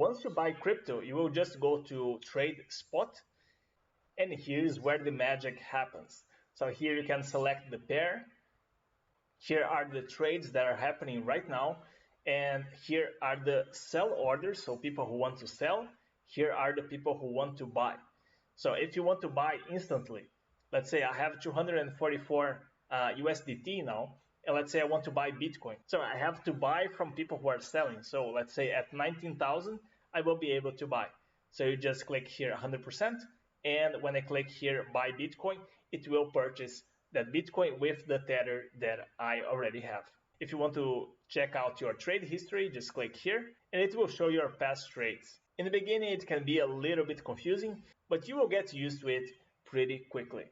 once you buy crypto, you will just go to trade spot, and here is where the magic happens. So here you can select the pair. Here are the trades that are happening right now, and here are the sell orders, so people who want to sell. Here are the people who want to buy. So if you want to buy instantly, let's say I have 244 USDT now, and let's say I want to buy Bitcoin. So I have to buy from people who are selling. So let's say at 19,000, I will be able to buy. So you just click here 100%, and when I click here buy Bitcoin, it will purchase that Bitcoin with the tether that I already have. If you want to check out your trade history, just click here and it will show your past trades. In the beginning, it can be a little bit confusing, but you will get used to it pretty quickly.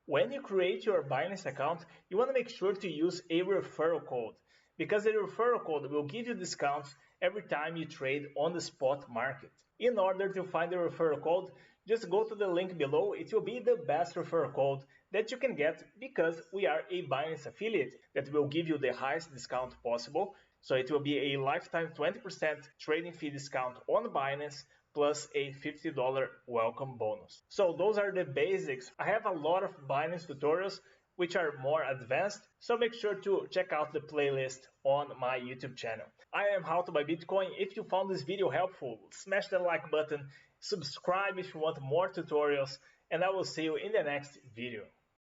When you create your Binance account, you want to make sure to use a referral code, because the referral code will give you discounts every time you trade on the spot market. In order to find the referral code, just go to the link below. It will be the best referral code that you can get, because we are a Binance affiliate that will give you the highest discount possible. So it will be a lifetime 20% trading fee discount on Binance plus a $50 welcome bonus. So those are the basics. I have a lot of Binance tutorials which are more advanced, so make sure to check out the playlist on my YouTube channel. I am How to Buy Bitcoin. If you found this video helpful, smash the like button, subscribe if you want more tutorials, and I will see you in the next video.